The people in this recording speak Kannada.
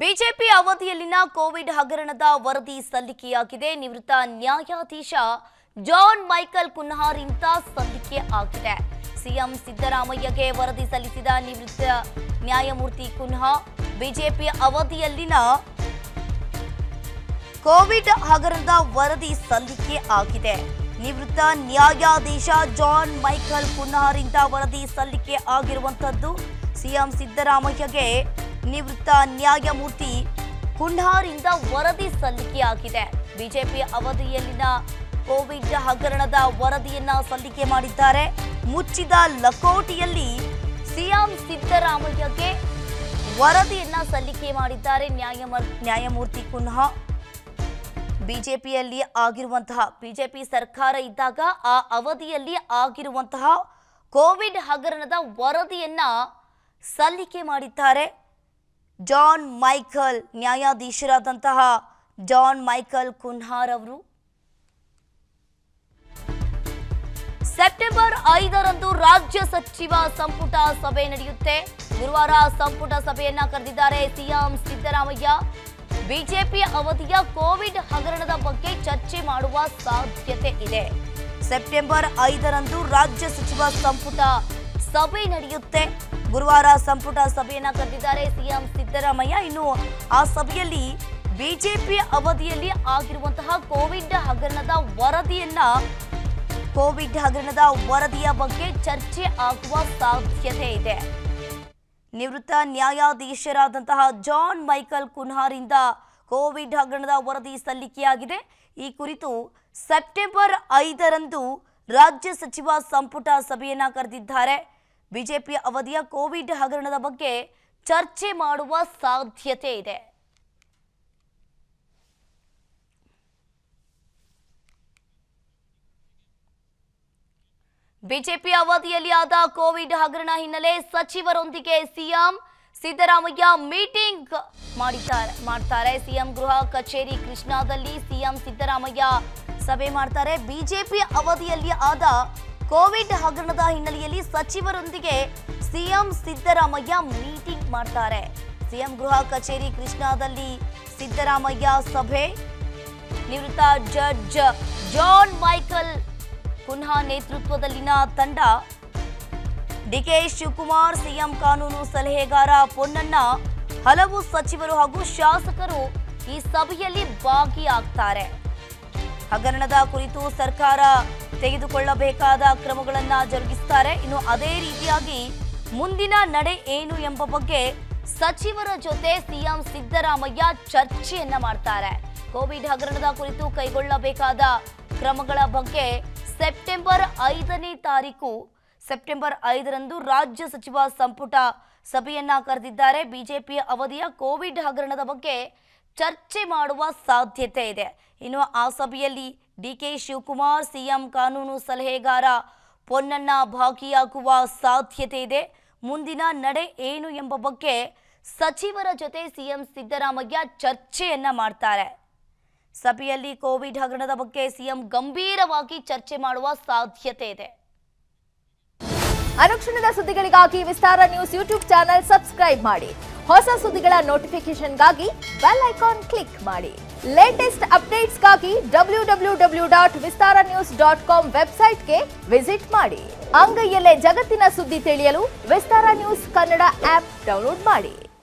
ಬಿಜೆಪಿ ಅವಧಿಯಲ್ಲಿನ ಕೋವಿಡ್ ಹಗರಣದ ವರದಿ ಸಲ್ಲಿಕೆಯಾಗಿದೆ. ನಿವೃತ್ತ ನ್ಯಾಯಾಧೀಶ ಜಾನ್ ಮೈಕಲ್ ಕುನ್ಹಾರಿಂದ ಸಲ್ಲಿಕೆ ಆಗಿದೆ. ಸಿಎಂ ಸಿದ್ದರಾಮಯ್ಯಗೆ ವರದಿ ಸಲ್ಲಿಸಿದ ನಿವೃತ್ತ ನ್ಯಾಯಮೂರ್ತಿ ಕುನ್ಹಾ ಬಿಜೆಪಿ ಅವಧಿಯಲ್ಲಿನ ಕೋವಿಡ್ ಹಗರಣದ ವರದಿ ಸಲ್ಲಿಕೆ ಆಗಿದೆ. ನಿವೃತ್ತ ನ್ಯಾಯಾಧೀಶ ಜಾನ್ ಮೈಕಲ್ ಕುನ್ಹಾರಿಂದ ವರದಿ ಸಲ್ಲಿಕೆ ಆಗಿರುವಂತದ್ದು. ಸಿಎಂ ಸಿದ್ದರಾಮಯ್ಯಗೆ ನಿವೃತ್ತ ನ್ಯಾಯಮೂರ್ತಿ ಕುನ್ಹಾರಿಂದ ವರದಿ ಸಲ್ಲಿಕೆಯಾಗಿದೆ. ಬಿಜೆಪಿ ಅವಧಿಯಲ್ಲಿನ ಕೋವಿಡ್ ಹಗರಣದ ವರದಿಯನ್ನ ಸಲ್ಲಿಕೆ ಮಾಡಿದ್ದಾರೆ. ಮುಚ್ಚಿದ ಲಕೋಟಿಯಲ್ಲಿ ಸಿಎಂ ಸಿದ್ದರಾಮಯ್ಯಗೆ ವರದಿಯನ್ನ ಸಲ್ಲಿಕೆ ಮಾಡಿದ್ದಾರೆ ನ್ಯಾಯಮೂರ್ತಿ ಕುನ್ಹಾ. ಬಿಜೆಪಿಯಲ್ಲಿ ಆಗಿರುವಂತಹ ಬಿಜೆಪಿ ಸರ್ಕಾರ ಇದ್ದಾಗ ಆ ಅವಧಿಯಲ್ಲಿ ಆಗಿರುವಂತಹ ಕೋವಿಡ್ ಹಗರಣದ ವರದಿಯನ್ನ ಸಲ್ಲಿಕೆ ಮಾಡಿದ್ದಾರೆ. ಜಾನ್ ಮೈಕಲ್ ನ್ಯಾಯಾಧೀಶರಾದಂತಹ ಜಾನ್ ಮೈಕಲ್ ಕುನ್ಹಾರ್ ಅವರು ಸೆಪ್ಟೆಂಬರ್ 5ರಂದು ರಾಜ್ಯ ಸಚಿವ ಸಂಪುಟ ಸಭೆ ನಡೆಯುತ್ತೆ. ಗುರುವಾರ ಸಂಪುಟ ಸಭೆಯನ್ನ ಕರೆದಿದ್ದಾರೆ ಸಿಎಂ ಸಿದ್ದರಾಮಯ್ಯ. ಬಿಜೆಪಿ ಅವಧಿಯ ಕೋವಿಡ್ ಹಗರಣದ ಬಗ್ಗೆ ಚರ್ಚೆ ಮಾಡುವ ಸಾಧ್ಯತೆ ಇದೆ. ಸೆಪ್ಟೆಂಬರ್ 5ರಂದು ರಾಜ್ಯ ಸಚಿವ ಸಂಪುಟ ಸಭೆ ನಡೆಯುತ್ತೆ. ಗುರುವಾರ ಸಂಪುಟ ಸಭೆಯನ್ನ ಕರೆದಿದ್ದಾರೆ ಸಿಎಂ ಸಿದ್ದರಾಮಯ್ಯ. ಇನ್ನು ಆ ಸಭೆಯಲ್ಲಿ ಬಿಜೆಪಿ ಅವಧಿಯಲ್ಲಿ ಆಗಿರುವಂತಹ ಕೋವಿಡ್ ಹಗರಣದ ವರದಿಯ ಬಗ್ಗೆ ಚರ್ಚೆ ಆಗುವ ಸಾಧ್ಯತೆ ಇದೆ. ನಿವೃತ್ತ ನ್ಯಾಯಾಧೀಶರಾದಂತಹ ಜಾನ್ ಮೈಕಲ್ ಕುನ್ಹಾರಿಂದ ಕೋವಿಡ್ ಹಗರಣದ ವರದಿ ಸಲ್ಲಿಕೆಯಾಗಿದೆ. ಈ ಕುರಿತು ಸೆಪ್ಟೆಂಬರ್ 5ರಂದು ರಾಜ್ಯ ಸಚಿವ ಸಂಪುಟ ಸಭೆಯನ್ನ ಕರೆದಿದ್ದಾರೆ. ಬಿಜೆಪಿ ಅವಧಿಯ ಕೋವಿಡ್ ಹಗರಣದ ಬಗ್ಗೆ ಚರ್ಚೆ ಮಾಡುವ ಸಾಧ್ಯತೆ ಇದೆ. ಬಿಜೆಪಿ ಅವಧಿಯಲ್ಲಿ ಆದ ಕೋವಿಡ್ ಹಗರಣ ಹಿನ್ನೆಲೆ ಸಚಿವರೊಂದಿಗೆ ಸಿಎಂ ಸಿದ್ದರಾಮಯ್ಯ ಮೀಟಿಂಗ್ ಮಾಡ್ತಾರೆ. ಸಿಎಂ ಗೃಹ ಕಚೇರಿ ಕೃಷ್ಣಾದಲ್ಲಿ ಸಿಎಂ ಸಿದ್ದರಾಮಯ್ಯ ಸಭೆ ಮಾಡ್ತಾರೆ. ಬಿಜೆಪಿ ಅವಧಿಯಲ್ಲಿ ಆದ ಕೋವಿಡ್ ಹಗರಣದ ಹಿನ್ನೆಲೆಯಲ್ಲಿ ಸಚಿವರೊಂದಿಗೆ ಸಿಎಂ ಸಿದ್ದರಾಮಯ್ಯ ಮೀಟಿಂಗ್ ಮಾಡ್ತಾರೆ. ಸಿಎಂ ಗೃಹ ಕಚೇರಿ ಕೃಷ್ಣಾದಲ್ಲಿ ಸಿದ್ದರಾಮಯ್ಯ ಸಭೆ. ನಿವೃತ್ತ ಜಡ್ಜ್ ಜಾನ್ ಮೈಕಲ್ ಕುನ್ಹಾ ನೇತೃತ್ವದಲ್ಲಿನ ತಂಡ, ಡಿಕೆ ಶಿವಕುಮಾರ್, ಸಿಎಂ ಕಾನೂನು ಸಲಹೆಗಾರ ಪೊನ್ನಣ್ಣ, ಹಲವು ಸಚಿವರು ಹಾಗೂ ಶಾಸಕರು ಈ ಸಭೆಯಲ್ಲಿ ಭಾಗಿಯಾಗ್ತಾರೆ. ಹಗರಣದ ಕುರಿತು ಸರ್ಕಾರ ತೆಗೆದುಕೊಳ್ಳಬೇಕಾದ ಕ್ರಮಗಳನ್ನು ಜರುಗಿಸುತ್ತಾರೆ. ಇನ್ನು ಅದೇ ರೀತಿಯಾಗಿ ಮುಂದಿನ ನಡೆ ಏನು ಎಂಬ ಬಗ್ಗೆ ಸಚಿವರ ಜೊತೆ ಸಿಎಂ ಸಿದ್ದರಾಮಯ್ಯ ಚರ್ಚೆಯನ್ನ ಮಾಡ್ತಾರೆ. ಕೋವಿಡ್ ಹಗರಣದ ಕುರಿತು ಕೈಗೊಳ್ಳಬೇಕಾದ ಕ್ರಮಗಳ ಬಗ್ಗೆ ಸೆಪ್ಟೆಂಬರ್ 5ರಂದು ರಾಜ್ಯ ಸಚಿವ ಸಂಪುಟ ಸಭೆಯನ್ನ ಕರೆದಿದ್ದಾರೆ. ಬಿಜೆಪಿ ಅವಧಿಯ ಕೋವಿಡ್ ಹಗರಣದ ಬಗ್ಗೆ ಚರ್ಚೆ ಮಾಡುವ ಸಾಧ್ಯತೆ ಇದೆ. ಇನ್ನು ಆ ಸಭೆಯಲ್ಲಿ ಡಿಕೆ ಶಿವಕುಮಾರ್, ಸಿಎಂ ಕಾನೂನು ಸಲಹೆಗಾರ ಪೊನ್ನಣ್ಣ ಭಾಗಿಯಾಗುವ ಸಾಧ್ಯತೆ ಇದೆ. ಮುಂದಿನ ನಡೆ ಏನು ಎಂಬ ಬಗ್ಗೆ ಸಚಿವರ ಜೊತೆ ಸಿಎಂ ಸಿದ್ದರಾಮಯ್ಯ ಚರ್ಚೆಯನ್ನ ಮಾಡ್ತಾರೆ. ಸಭೆಯಲ್ಲಿ ಕೋವಿಡ್ ಹಗರಣದ ಬಗ್ಗೆ ಸಿಎಂ ಗಂಭೀರವಾಗಿ ಚರ್ಚೆ ಮಾಡುವ ಸಾಧ್ಯತೆ ಇದೆ. ಅನುಕ್ಷಣದ ಸುದ್ದಿಗಳಿಗಾಗಿ ವಿಸ್ತಾರ ನ್ಯೂಸ್ ಯೂಟ್ಯೂಬ್ ಚಾನೆಲ್ ಸಬ್ಸ್ಕ್ರೈಬ್ ಮಾಡಿ. ಹೊಸ ಸುದ್ದಿಗಳ ನೋಟಿಫಿಕೇಶನ್ಗಾಗಿ ಬೆಲ್ ಐಕಾನ್ ಕ್ಲಿಕ್ ಮಾಡಿ. ಲೇಟೆಸ್ಟ್ ಅಪ್ಡೇಟ್ಸ್ಗಾಗಿ www.vistaranews.com ವೆಬ್ಸೈಟ್ಗೆ ವಿಸಿಟ್ ಮಾಡಿ. ಅಂಗೈಯಲ್ಲೇ ಜಗತ್ತಿನ ಸುದ್ದಿ ತಿಳಿಯಲು ವಿಸ್ತಾರ ನ್ಯೂಸ್ ಕನ್ನಡ ಆಪ್ ಡೌನ್ಲೋಡ್ ಮಾಡಿ.